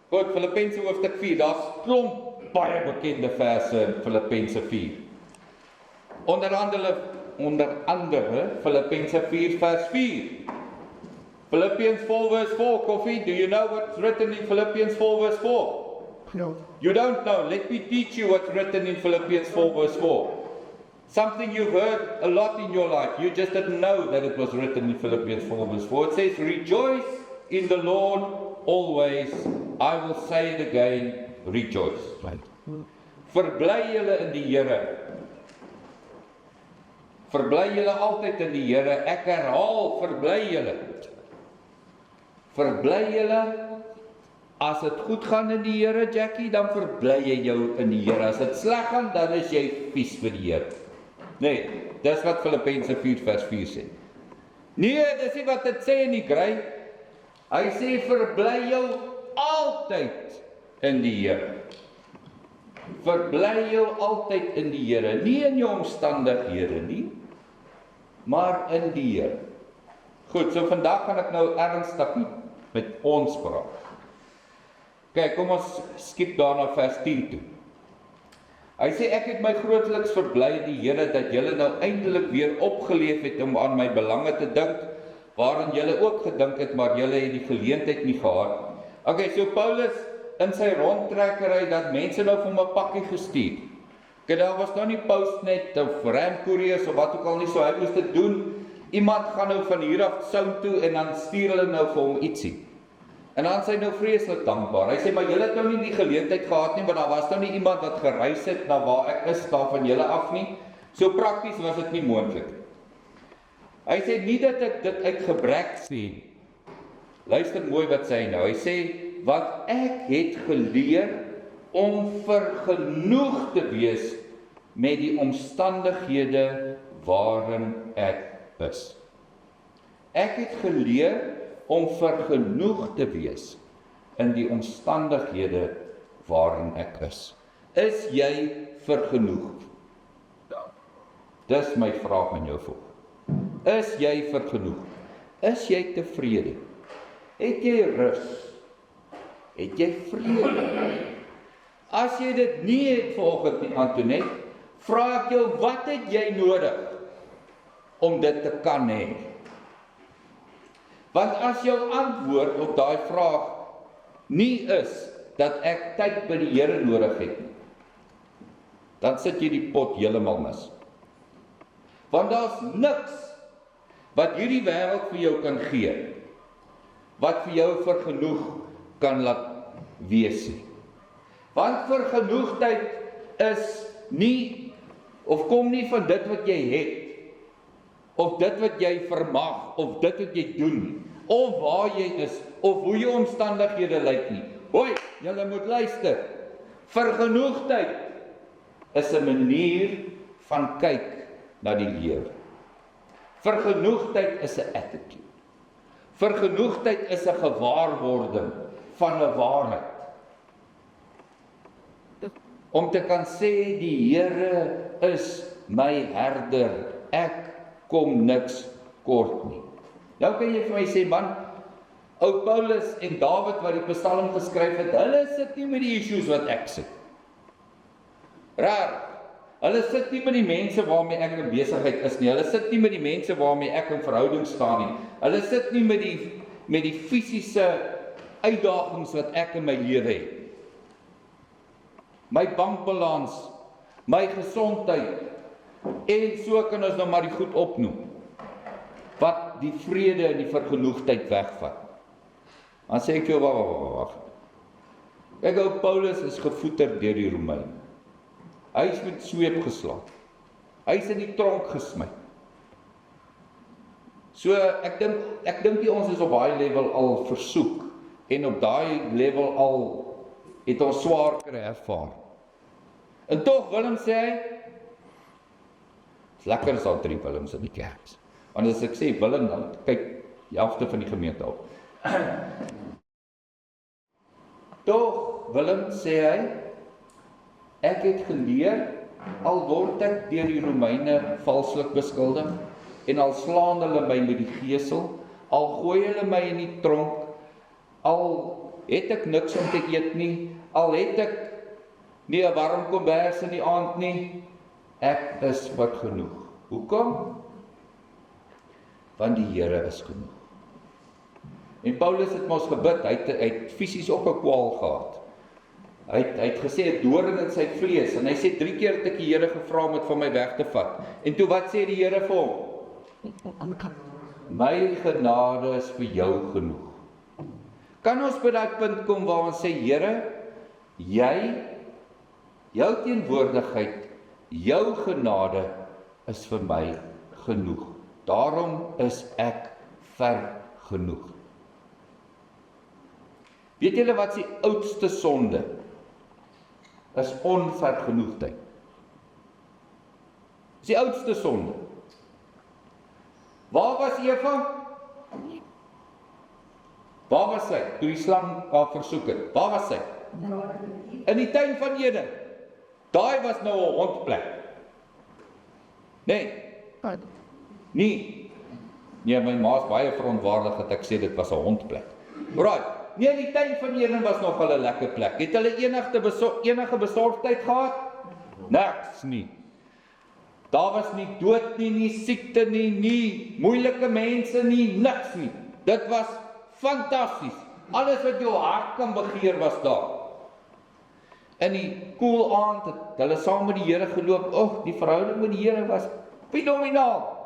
Goed, Filippense hoofstuk 4, daar's klomp baie bekende verse in Filippense 4. Onder andere Filippense 4 vers 4. Philippians 4 verse 4, Kofi, do you know what's written in Philippians 4 verse 4? No. You don't know, let me teach you what's written in Philippians 4 verse 4. Something you've heard a lot in your life, you just didn't know that it was written in Philippians 4 verse 4. It says, rejoice in the Lord always, I will say it again, rejoice. Right. Verbly julle in die Here. Verbly julle altyd in die Here. Ek herhaal, verbly julle. Verbly julle. As dit goed gaan in die Here, Jackie, dan verbly jy jou in die Here. As dit sleg gaan, dan is jy vies vir die Here. Nee, dis wat Filippense 4 vers 4 sê. Nee, dis nie wat dit sê nie, Grey. Hy sê, verbly jou altyd in die Here. Verbly jou altyd in die Here, nie in jou omstandighede nie, maar in die Here. Goed, so vandag gaan ek nou ernstig met ons praat. Kyk, kom ons skiep daarna vers 10 toe. Hy sê, ek het my grootliks verbly in die Here, dat julle nou eindelik weer opgeleef het om aan my belange te dink, waarin julle ook gedink het, maar julle het die geleentheid nie gehad. Okay, so Paulus, in sy rondtrekkery, dat mense nou vir hom 'n pakkie gestuur. Kyk, daar was nou nie Postnet of Ramcouriers of wat ook al nie, so hy moes dit doen. Iemand gaan nou van hier af sound toe en dan stuur hulle nou vir hom ietsie. En dan is hy nou vreeslik dankbaar. Hy sê, maar julle het nou nie die geleentheid gehad nie, want daar was nou nie iemand wat gereis het na waar ek is, daar van julle af nie. So prakties was dit nie moontlik. Hy sê nie dat ek dit uit gebrek sê. Luister mooi wat sê hy nou. Hy sê, wat ek het geleer om vergenoeg te wees met die omstandighede waarin ek is. Ek het geleer om vergenoeg te wees in die omstandighede waarin ek is. Is jy vergenoeg? Dis my vraag aan jou voor. Is jy vergenoeg? Is jy tevrede? Het jy rus? Het jy vrede? As jy dit nie het volgens die Antoinette, vra ek jou, wat het jy nodig om dit te kan hê? Want as jou antwoord op daai vraag nie is dat ek tyd by die Here nodig het nie, dan sit jy die pot heeltemal mis. Want daar's niks wat hierdie wêreld vir jou kan gee, wat vir jou vergenoeg kan laat wees nie. Want vergenoegdheid is nie, of kom nie van dit wat jy het, of dit wat jy vermag, of dit wat jy doen, of waar jy is, of hoe jou omstandighede lyk nie. Hoi, julle moet luister. Vergenoegdheid is 'n manier van kyk na die lewe. Vergenoegdheid is 'n attitude. Vergenoegdheid is 'n gewaarwording van 'n waarheid. Om te kan sê, die Here is my herder, ek kom niks kort nie. Nou kan jy vir my sê, man, ou Paulus en Dawid wat die Psalm geskryf het, hulle sit nie met die issues wat ek sit. Raar. Hulle sit nie met die mense waarmee ek in besigheid is nie. Hulle sit nie met die mense waarmee ek in verhouding staan nie. Hulle sit nie met die fisiese uitdagings wat ek in my lewe het. My bankbalans, my gesondheid, en so kan ons nou maar die goed opnoem, wat die vrede en die vergenoegdheid wegvat. Dan sê ek jou, wag. Kyk, ou Paulus is gevoeter deur die Romeine. Hy is met sweep geslaan. Hy is in die tronk gesmy. So ek dink nie ons is op daai level al versoek, en op daai level al het ons swaar kry ervaar. En tog, Willem sê hy, is lekker as al 3 Willems in die kerk. Want as ek sê Willem, dan kyk die helfte van die gemeente op. Tog, Willem sê hy, ek het geleer, al word ek deur die Romeine valslik beskuldig, en al slaan hulle my met die gesel, al gooi hulle my in die tronk, al het ek niks om te eet nie, al het ek nie 'n warm kombers in die aand nie, ek is genoeg. Hoekom? Want die Here is genoeg. En Paulus het mos gebid, hy het fisies ook 'n kwaal gehad. Hy het gesê 'n doring in sy vlees, en hy sê 3 keer het ek die Here gevra om dit van my weg te vat. En toe wat sê die Here vir hom? My genade is vir jou genoeg. Kan ons by daai punt kom waar ons sê, Here, jou teenwoordigheid, jou genade is vir my genoeg. Daarom is ek vergenoeg. Weet julle wat die oudste sonde is? Onvergenoegdheid. Dis die oudste sonde. Waar was Eva? Waar was sy? Toe die slang haar versoek het. Waar was sy? In die tuin van Eden. Daai was nou 'n hondplek. Nee. Nee, my ma is baie verontwaardig dat ek sê dit was 'n hondplek. Right. Nee, die tuin van Eden was nog 'n lekker plek. Het hulle enige besorgdheid gehad? Niks nie. Daar was nie dood nie siekte nie moeilike mense nie, niks nie. Dit was fantasties. Alles wat jou hart kan begeer was daar. In die koel aand het hulle saam met die Here geloop. Die verhouding met die Here was fenomenaal.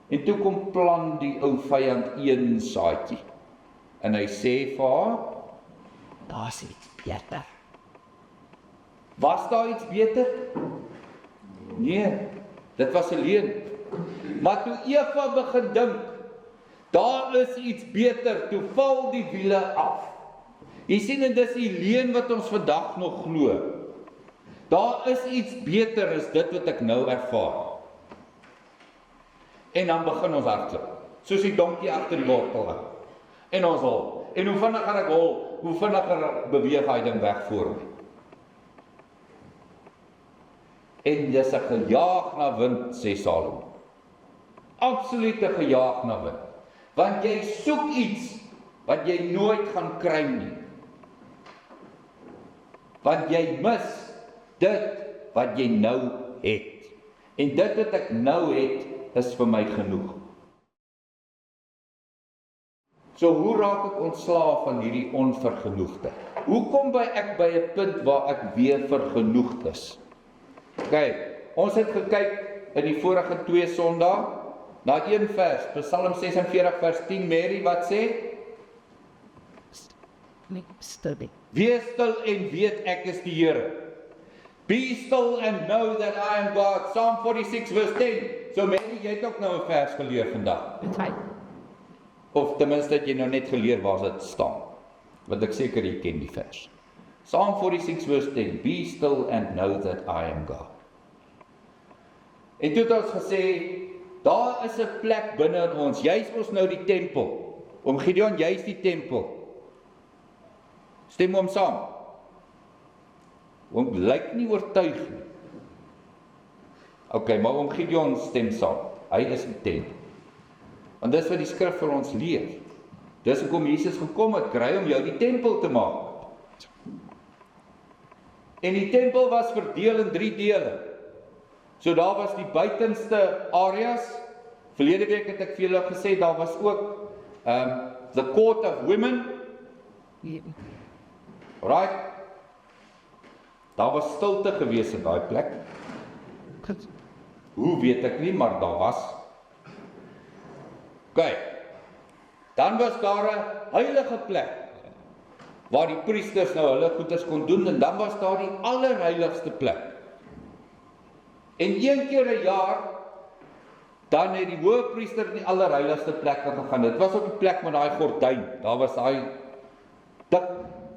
En toe kom plan die ou vyand een saadjie. En hy sê vir haar, daar's iets beter. Was daar iets beter? Nee, dit was 'n leuen. Maar toe Eva begin dink, daar is iets beter, toe val die wiele af. Jy sien, en dis die leuen wat ons vandag nog glo. Daar is iets beter as dit wat ek nou ervaar. En dan begin ons hardloop, soos die donkie agter die wortel aan. En ons hol. En hoe vinniger ek hol, hoe vinniger beweeg hy ding weg voor my. En dis 'n gejaag na wind, sê Salomo. Absolute gejaag na wind. Want jy soek iets wat jy nooit gaan kry nie. Want jy mis dit wat jy nou het. En dit wat ek nou het, is vir my genoeg. So hoe raak ek ontslaaf van hierdie onvergenoegdheid? Hoe kom ek by 'n punt waar ek weer vergenoegd is? Kyk, ons het gekyk in die vorige 2 Sondae na een vers, Psalm 46 vers 10, Mary wat sê? Wees stil en weet ek is die Here. Be still and know that I am God. Psalm 46 verse 10. So Mary, jy het ook nou 'n vers geleer vandag. Of ten minste het jy nou net geleer waar dit staan. Want ek seker jy ken die vers. Psalm 46 verse 10. Be still and know that I am God. En toe het ons gesê, daar is 'n plek binne in ons. Jy is ons nou die tempel. Oom Gideon, jy is die tempel. Stem hom saam. Oom lyk nie oortuig nie. Okay, maar oom Gideon stem saam. Hy is die tempel. Want dis wat die skrif vir ons leer. Dis hoekom Jesus gekom het, kry om jou die tempel te maak. En die tempel was verdeel in 3 dele. So daar was die buitenste areas. Verlede week het ek vir julle gesê, daar was ook the court of women. Right? Daar was stilte gewees in daai plek. Hoe weet ek nie, maar daar was. Okay. Dan was daar 'n heilige plek waar die priesters nou hulle goeders kon doen, en dan was daar die allerheiligste plek. En 1 keer 'n jaar dan het die hoëpriester in die allerheiligste plek gegaan. Dit was op die plek met daai gordyn. Daar was daai dik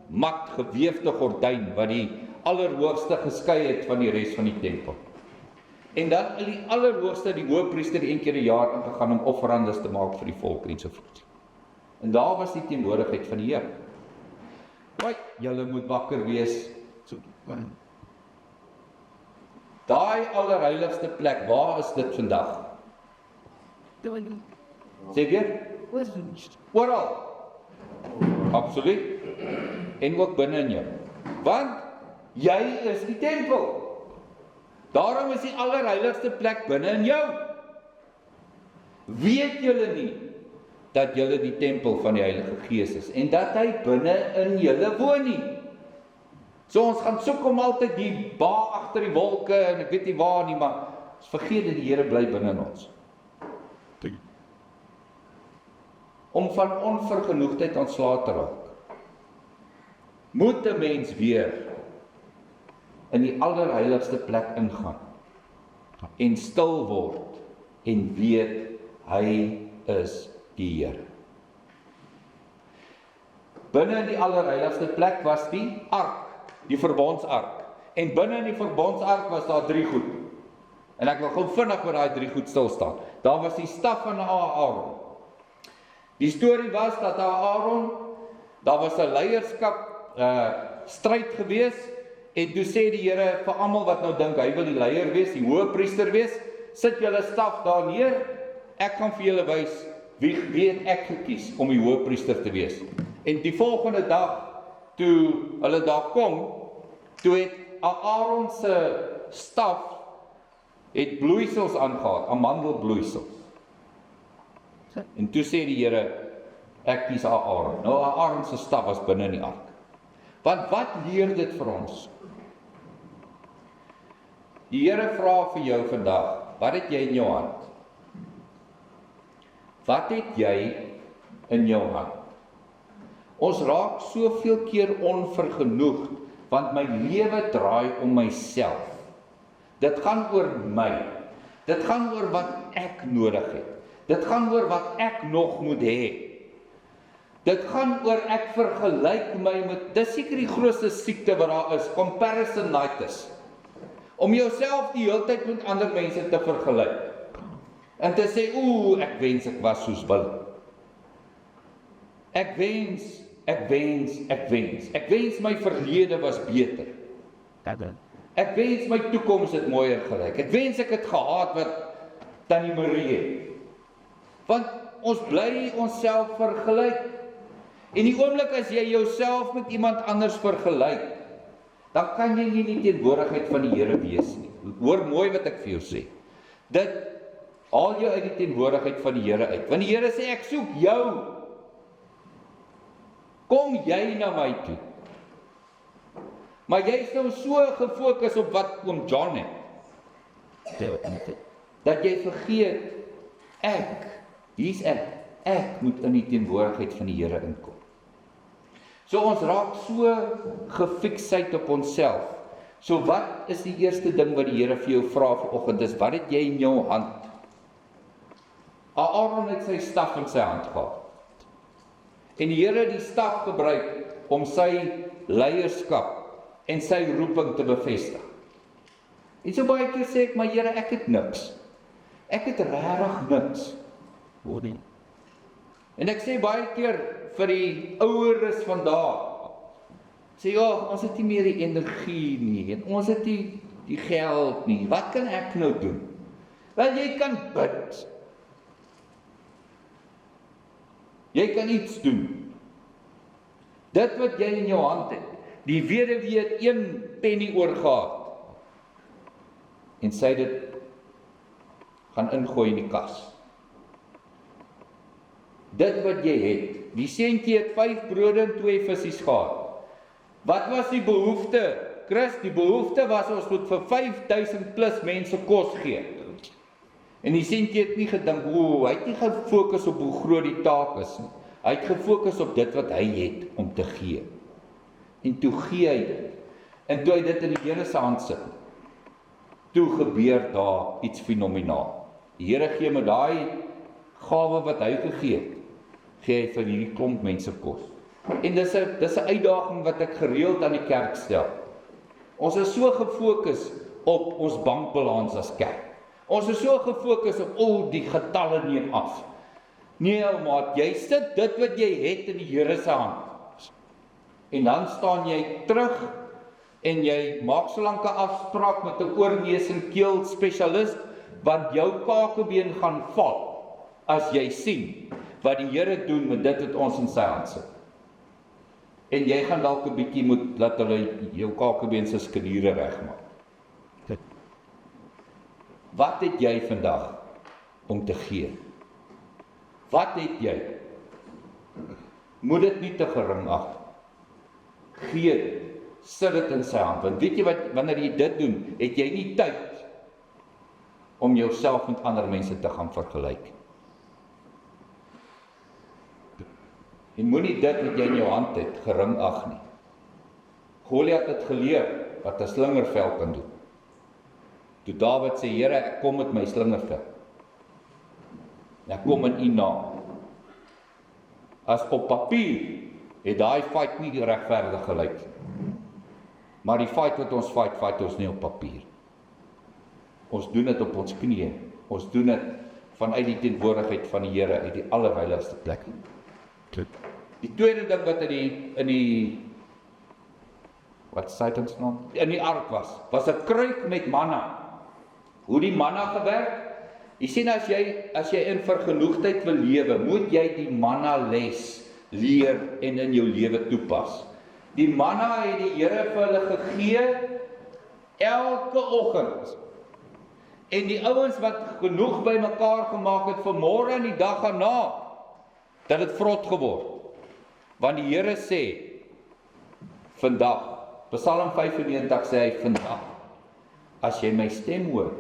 mat geweefde gordyn wat die allerhoogste geskei het van die res van die tempel. En dan in die allerhoogste die hoëpriester 1 keer 'n jaar ingegaan om offerandes te maak vir die volk en so voort. En daar was die teenwoordigheid van die Here. Kyk, julle moet wakker wees. Daai allerheiligste plek, waar is dit vandag? Sê weer? Oral. Absoluut. En ook binne in jou. Want jy is die tempel. Daarom is die allerheiligste plek binne in jou. Weet julle nie dat julle die tempel van die Heilige Gees is en dat hy binne in julle woon nie? So ons gaan soek om altyd die agter die wolke en ek weet nie waar nie, maar ons vergeet dat die Here bly binne in ons. Om van onvergenoegdheid ontslae te raak, moet 'n mens weer in die allerheiligste plek ingaan en stil word en weet hy is die Here. Binne in die allerheiligste plek was die ark, die verbondsark. En binne in die verbondsark was daar 3 goed. En ek wil gou vinnig oor daai 3 goed stil staan. Daar was die staf van Aaron. Die storie was dat Aaron, daar was 'n leierskap stryd gewees, en toe sê die Here vir almal wat nou dink hy wil die leier wees, die hoëpriester wees, sit julle staf daar neer, ek gaan vir julle wys wie het ek gekies om die hoëpriester te wees. En die volgende dag, toe hulle daar kom, toe het Aaron se staf het bloeisels aangehad, amandelbloeisels. En toe sê die Here, ek kies Aaron. Nou Aaron se staf was binne in die ark. Want wat leer dit vir ons? Die Here vra vir jou vandag, wat het jy in jou hand? Wat het jy in jou hand? Ons raak soveel keer onvergenoegd, want my lewe draai om myself. Dit gaan oor my. Dit gaan oor wat ek nodig het. Dit gaan oor wat ek nog moet hê. Dit gaan oor ek vergelyk my met, dis seker die grootste siekte wat daar is, comparisonitis. Om jouself die hele tyd met ander mense te vergelyk. En te sê, ek wens ek was soos hulle. Ek wens my verlede was beter. Ek wens my toekoms het mooier gelyk. Ek wens ek het gehad wat Tannie Marie het. Want ons bly onsself vergelyk. En die oomblik as jy jouself met iemand anders vergelyk, dan kan jy nie in die teenwoordigheid van die Here wees nie. Hoor mooi wat ek vir jou sê. Dit haal jou uit die teenwoordigheid van die Here uit. Want die Here sê, ek soek jou. Kom jy na my toe. Maar jy is nou so gefokus op wat oom John het, dat jy vergeet, hier's ek moet in die teenwoordigheid van die Here inkom. So ons raak so gefikseerd op onsself. So wat is die eerste ding wat die Here vir jou vra vanoggend is, wat het jy in jou hand? Aaron het sy staf in sy hand gehad. En die Here het die staf gebruik om sy leierskap en sy roeping te bevestig. En so baie keer sê ek, maar Here, ek het niks. Ek het regtig niks. En ek sê baie keer vir die oueres vandag, sê, ons het nie meer die energie nie, en ons het nie die geld nie, wat kan ek nou doen? Wel, jy kan bid. Jy kan iets doen. Dit wat jy in jou hand het, die weduwee het 1 penny oorgehad, en sy het dit gaan ingooi in die kas. Dit wat jy het, die seentjie het 5 brode en 2 visse gehad. Wat was die behoefte? Chris, die behoefte was ons moet vir 5000 plus mense kos gee. En die seentjie het nie gedink, hy het nie gefokus op hoe groot die taak is nie. Hy het gefokus op dit wat hy het om te gee. En toe gee hy dit. En toe hy dit in die Here se hand sit, toe gebeur daar iets fenomenaal. Die Here gee met daai gawe wat hy gegee het, gee hy vir hierdie klomp mense kos. En dis 'n uitdaging wat ek gereeld aan die kerk stel. Ons is so gefokus op ons bankbalans as kerk. Ons is so gefokus op die getalle neem af. Nee, maat, jy sit dit wat jy het in die Here se hand. En dan staan jy terug en jy maak so lank 'n afspraak met 'n oor, neus en keel spesialist, want jou kakebeen gaan val as jy sien wat die Here doen met dit wat ons in sy hand sit. En jy gaan dalk 'n bietjie moet laat hulle jou kakebeen se skeniere regmaak. Wat het jy vandag om te gee? Wat het jy? Moet dit nie te gering ag. Gee, sit dit in sy hand. Want weet jy wat, wanneer jy dit doen, het jy nie tyd om jouself met ander mense te gaan vergelyk. En moenie dit wat jy in jou hand het, gering ag nie. Goliat het geleer wat 'n slingervel kan doen. Toe Dawid sê, Here, ek kom met my slingervel. Ek kom in U naam. As op papier het daai fight nie regverdig gelyk. Maar die fight wat ons fight ons nie op papier. Ons doen dit op ons knieë. Ons doen dit vanuit die teenwoordigheid van die Here uit die allerheiligste plek. Die tweede ding wat in die wat sê ons naam? In die ark was 'n kruik met manna. Hoe die manna gewerk? Jy sien as jy in vergenoegdheid wil lewe, moet jy die manna les leer en in jou lewe toepas. Die manna het die Here vir hulle gegee elke oggend. En die ouens wat genoeg bymekaar gemaak het vir môre en die dag daarna, dat dit vrot geword. Want die Here sê vandag, Psalm 95 sê hy vandag, as jy my stem hoor,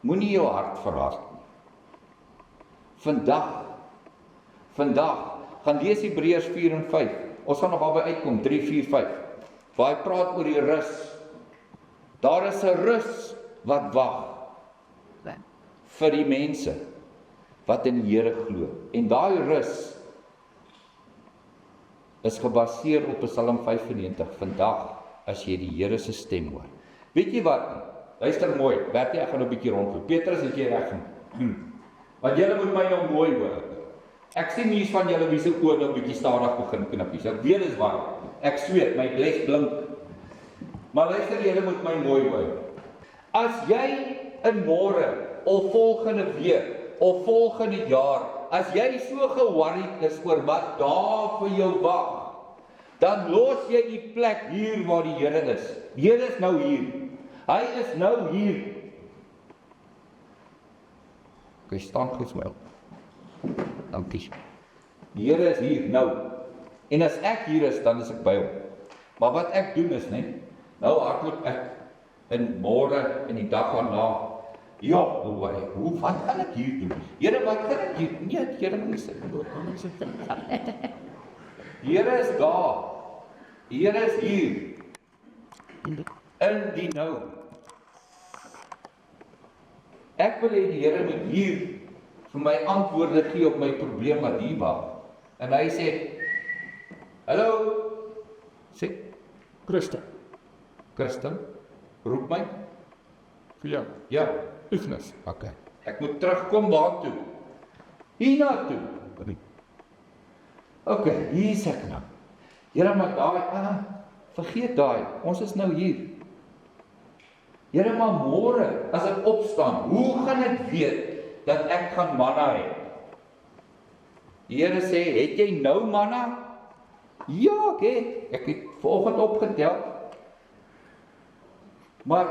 moenie jou hart verhard nie. Vandag, gaan lees Hebreërs 4 en 5. Ons gaan nog albei uitkom 3, 4, 5. Waar hy praat oor die rus. Daar is 'n rus wat wag vir die mense wat in die Here glo. En daai rus is gebaseer op Psalm 95. Vandag, as jy die Here se stem hoor. Weet jy wat? Luister mooi, Bertie, ek gaan 'n bietjie rondloop. Petrus, het jy reg? Want julle moet my nou mooi hoor. Ek sien nie van julle wie se oë nou 'n bietjie stadig begin knippies. Ek weet dis waar. Ek sweet, my bles blink. Maar luister, julle moet my mooi hoor. As jy in môre of volgende week of volgende jaar, as jy so ge-worried is oor wat daar vir jou wag, dan los jy die plek hier waar die Here is. Die Here is nou hier. Hy is nou hier. Jy staan goed vir my. Dankie. Die Here is hier nou. En as ek hier is, dan is ek by hom. Maar wat ek doen is net, nou hardloop ek in môre en die dag daarna. Ja, wat kan ek hier doen? Here, wat kan ek hier doen? Nee, Here moet sê. Here is daar. Here is hier. In die nou. Ek wil hê die Here moet hier vir my antwoorde gee op my probleem wat hier was. En hy sê, hallo, sê, Christen, roep my. Vir jou, Ja, Ignis. okay. Ek moet terugkom waartoe? Hiernatoe. Okay, hier is ek nou. Here, maar daai, vergeet daai, ons is nou hier. Here, maar môre, as ek opstaan, hoe gaan ek weet dat ek gaan manna hê? Die Here sê, het jy nou manna? Ja, ek het vanoggend opgetel. Maar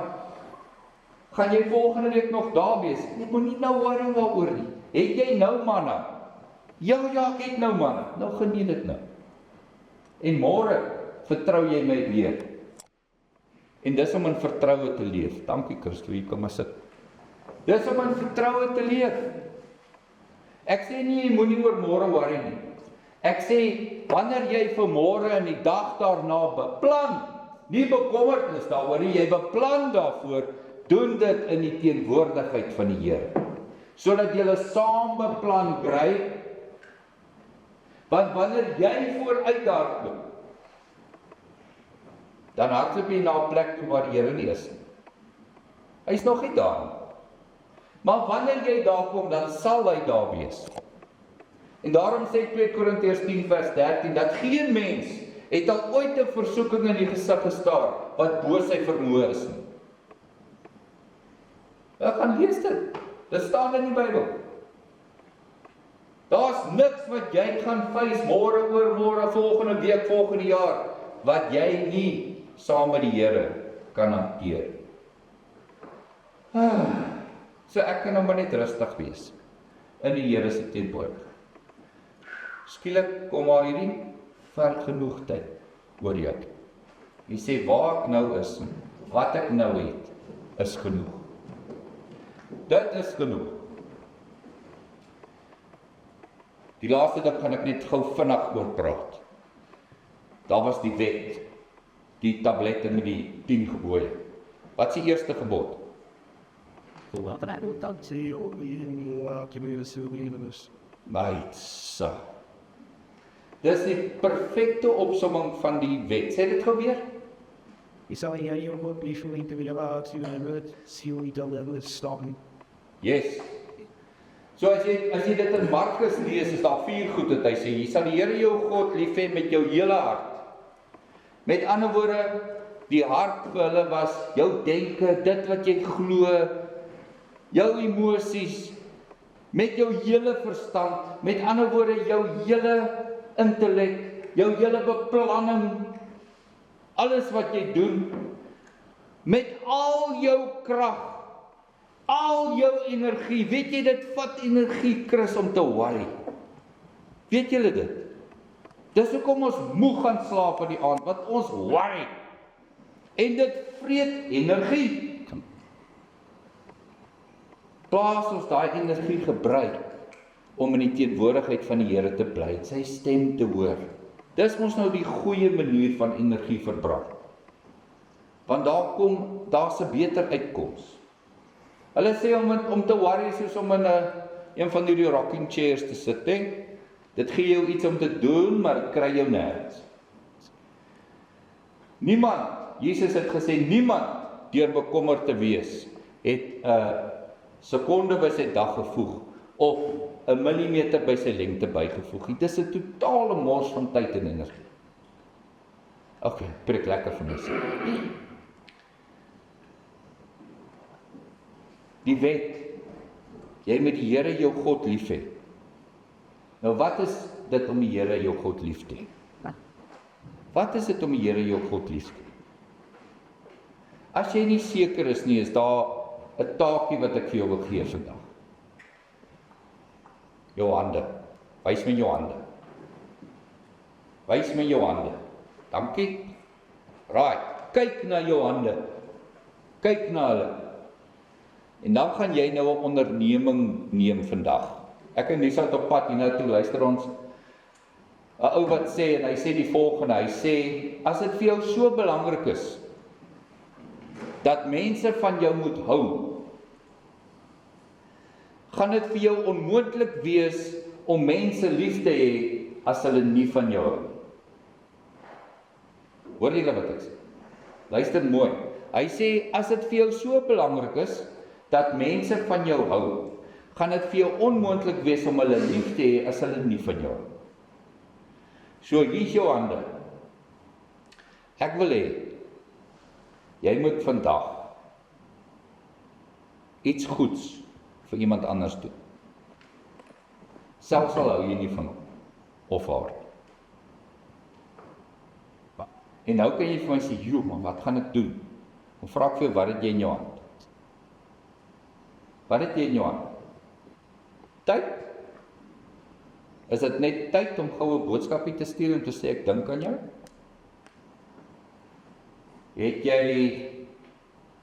gaan jy volgende week nog daar wees? Ek moet nie nou worry daaroor nie. Het jy nou manna? Ja, ek het nou manna. Nou geniet dit nou. En môre vertrou jy my weer. En dis om in vertroue te leef. Dankie Christo, hier kom maar sit. Dis om in vertroue te leef. Ek sê nie jy moenie oor môre worry nie. Ek sê wanneer jy vir môre en die dag daarna beplan, nie bekommerd is daaroor nie, jy beplan daarvoor, doen dit in die teenwoordigheid van die Here. Sodat julle saam beplan kry. Want wanneer jy vooruit hardloop, dan hardloop jy na 'n plek toe waar die Here nie is nie. Hy's nog nie daar nie. Maar wanneer jy daar kom, dan sal hy daar wees. En daarom sê 2 Korintiërs 10 vers 13, dat geen mens het al ooit 'n versoeking in die gesig gestaar, wat bo sy vermoë is nie. Ek gaan lees dit. Dit staan in die Bybel. Daar's niks wat jy gaan face môre, oormôre, volgende week, volgende jaar, wat jy nie saam met die Here kan hanteer. So ek kan nou maar net rustig wees in die Here se teenwoordigheid. Skielik kom maar hierdie vergenoegdheid oor jou. Jy sê waar ek nou is, wat ek nou het, is genoeg. Dit is genoeg. Die laaste ding gaan ek net gou vinnig oor praat. Daar was die wet, die tablette met die 10 gebooie. Wat is die eerste gebod? Maitsa. Dis die perfekte opsomming van die wet. Sê dit gou weer? Yes. So as jy dit in Markus lees, is daar 4 goed wat hy sê. Jy sal die Here jou God lief hê met jou hele hart. Met ander woorde, die hart vir hulle was jou denke, dit wat jy glo, jou emosies, met jou hele verstand, met ander woorde jou hele intellek, jou hele beplanning, alles wat jy doen, met al jou krag, al jou energie. Weet jy, dit vat energie, Chris, om te worry. Weet julle dit? Dis hoekom ons moeg gaan slaap in die aand, want ons worry. En dit vreet energie. Plaas ons daai energie gebruik om in die teenwoordigheid van die Here te bly, sy stem te hoor. Dis mos nou die goeie manier van energie verbrand. Want daar's 'n beter uitkoms. Hulle sê om te worry soos om in een van die rocking chairs te sit, hè? Dit gee jou iets om te doen, maar dit kry jou nergens. Niemand, Jesus het gesê, niemand deur bekommerd te wees, het 'n sekonde by sy dag gevoeg, of 'n millimeter by sy lengte bygevoeg. Dit is 'n totale mors van tyd en energie. Ok, preek lekker vir myself. Die wet, jy moet die Here jou God lief hê. Nou wat is dit om die Here jou God lief te hê? Wat is dit om die Here jou God lief te hê? As jy nie seker is nie, is daar 'n taakie wat ek vir jou wil gee vandag. Jou hande. Wys my jou hande. Wys my jou hande. Dankie. Right. Kyk na jou hande. Kyk na hulle. En dan gaan jy nou 'n onderneming neem vandag. Ek en Lisa het op pad hiernatoe, luister ons. 'n Ou wat sê, en hy sê die volgende, hy sê, as dit vir jou so belangrik is, dat mense van jou moet hou, gaan dit vir jou onmoontlik wees om mense lief te hê as hulle nie van jou hou. Hoor julle wat ek sê? Luister mooi. Hy sê, as dit vir jou so belangrik is, dat mense van jou hou, gaan dit vir jou onmoontlik wees om hulle lief te hê as hulle nie van jou hou. So, hier is jou hande. Ek wil hê, jy moet vandag iets goeds vir iemand anders doen. Selfs al hou jy nie van hom of haar. En nou kan jy vir my sê, joh, maar wat gaan ek doen? En vra ek vir jou, wat het jy in jou hand? Wat het jy in jou hand? Tyd? Is dit net tyd om gou 'n boodskapie te stuur en te sê, ek dink aan jou? Het jy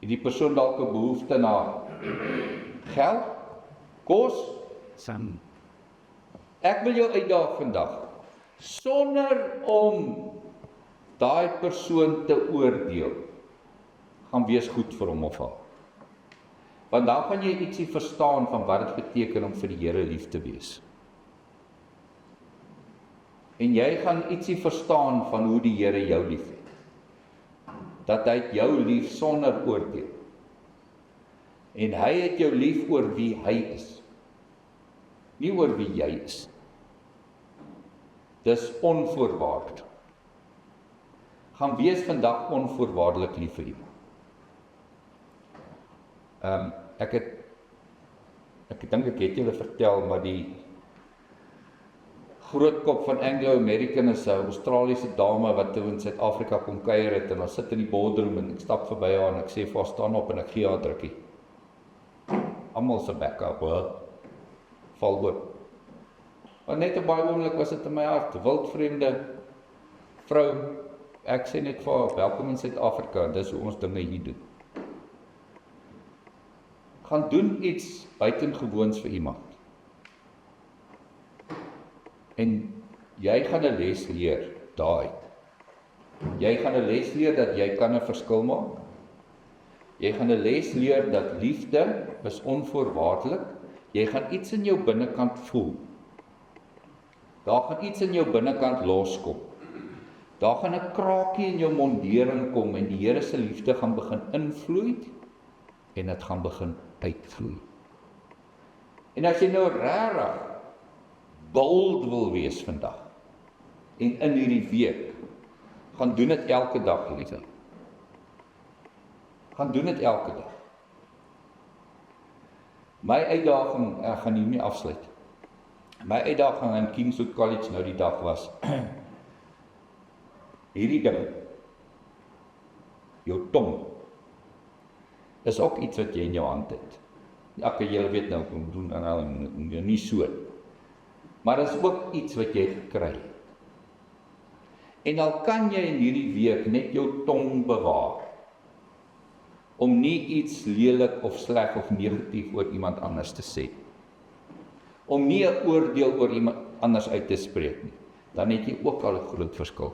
die persoon dalk 'n behoefte na geld, kos? Ek wil jou uitdaag vandag, sonder om daai persoon te oordeel, gaan wees goed vir hom of haar. Want dan gaan jy ietsie verstaan van wat dit beteken om vir die Here lief te wees. En jy gaan ietsie verstaan van hoe die Here jou lief het. Dat hy jou lief sonder oordeel. En hy het jou lief oor wie hy is. Nie oor wie jy is. Dis onvoorwaardelik. Gaan wees vandag onvoorwaardelik lief vir iemand. Ek dink ek het julle vertel, maar die grootkop van Anglo-American is 'n Australiese dame wat toe in Suid-Afrika kom kuier het en ons sit in die boardroom en ek stap verby haar en ek sê vir haar staan op en ek gee haar 'n drukkie. Almal se bek op, val oop. Maar net op baie oomblik was dit in my hart, wildvreemde vrou, ek sê net vir haar, welkom in Suid-Afrika, dis hoe ons dinge hier doen. Gaan doen iets buitengewoons vir iemand. En jy gaan 'n les leer daai. Jy gaan 'n les leer dat jy kan 'n verskil maak. Jy gaan 'n les leer dat liefde is onvoorwaardelik. Jy gaan iets in jou binnekant voel. Daar gaan iets in jou binnekant loskom. Daar gaan 'n kraakie in jou mondering kom en die Here se liefde gaan begin invloei en dit gaan begin uitvloei. En as jy nou regtig bold wil wees vandag en in hierdie week, gaan doen dit elke dag, liefde. Gaan doen dit elke dag. My uitdaging, ek gaan hiermee afsluit. My uitdaging in Kingswood College nou die dag was hierdie ding, jou tong, is ook iets wat jy in jou hand het. Ek en julle weet nou, kom doen en nie so. Maar is ook iets wat jy gekry het. En al kan jy in hierdie week net jou tong bewaar, om nie iets lelik of sleg of negatief oor iemand anders te sê. Om nie 'n oordeel oor iemand anders uit te spreek nie, dan het jy ook al 'n groot verskil.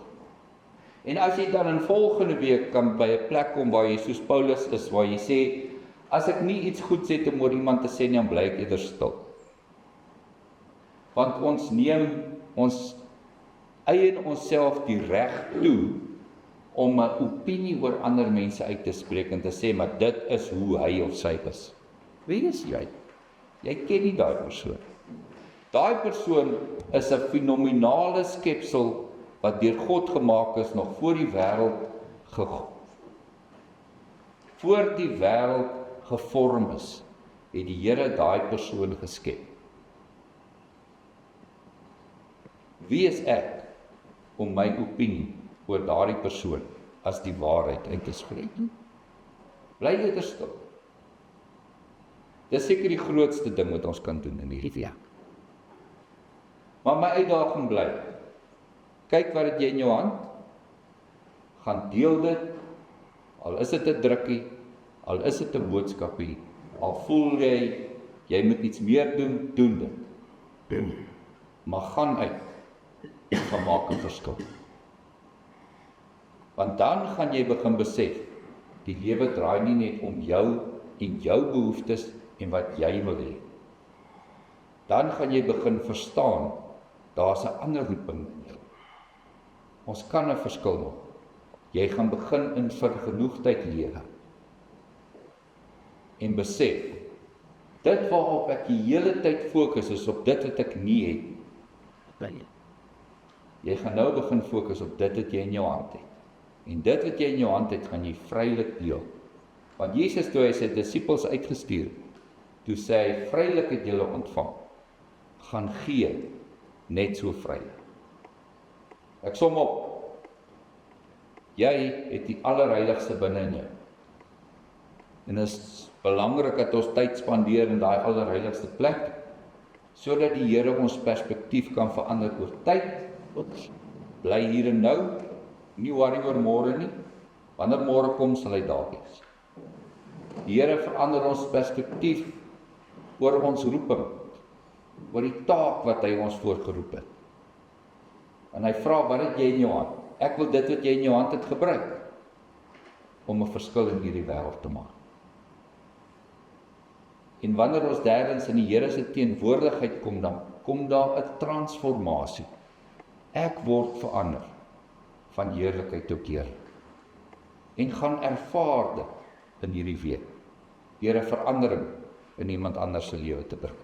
En as jy dan in volgende week kan by 'n plek kom waar jy soos Paulus is, waar jy sê, as ek nie iets goeds het om oor iemand te sê nie, dan bly ek eerder stil. Want ons eien onsself die reg toe om 'n opinie oor ander mense uit te spreek en te sê, maar dit is hoe hy of sy is. Wie is jy? Jy ken nie daai persoon. Daai persoon is 'n fenominale skepsel wat deur God gemaak is nog voor die wêreld gevorm is, het die Here daai persoon geskep. Wie is ek om my opinie oor daardie persoon as die waarheid uit te spreek? Bly eerder stil. Dis seker die grootste ding wat ons kan doen in hierdie week. Maar my uitdaging bly, kyk wat het jy in jou hand, gaan deel dit, al is dit 'n drukkie, al is dit 'n boodskapie, al voel jy moet iets meer doen, doen dit. Maar gaan uit, en gaan maak 'n verskil. Want dan gaan jy begin besef, die lewe draai nie net om jou en jou behoeftes en wat jy wil hê. Dan gaan jy begin verstaan, daar's 'n ander roeping in jou. Ons kan 'n verskil maak. Jy gaan begin in vergenoegdheid lewe. En besef, dit waarop ek die hele tyd fokus is op dit wat ek nie het. Jy gaan nou begin fokus op dit wat jy in jou hand het. En dit wat jy in jou hand het, gaan jy vrylik deel. Want Jesus toe hy sy disippels uitgestuur, toe sê hy, vrylik het julle ontvang, gaan gee, net so vrylik. Ek som op, jy het die allerheiligste binne in jou. En dit is belangrik dat ons tyd spandeer in daai allerheiligste plek, sodat die Here ons perspektief kan verander oor tyd. Bly hier en nou, nie worry oor môre nie. Wanneer môre kom, sal hy daar wees. Die Here verander ons perspektief oor ons roeping, oor die taak wat hy ons voorgeroep het. En hy vra, wat het jy in jou hand? Ek wil dit wat jy in jou hand het gebruik, om 'n verskil in hierdie wêreld te maak. En wanneer ons derdens in die Here se teenwoordigheid kom, dan kom daar 'n transformasie. Ek word verander van heerlikheid tot heerlikheid. En gaan ervaar dit in hierdie week, deur 'n verandering in iemand anders se lewe te bring.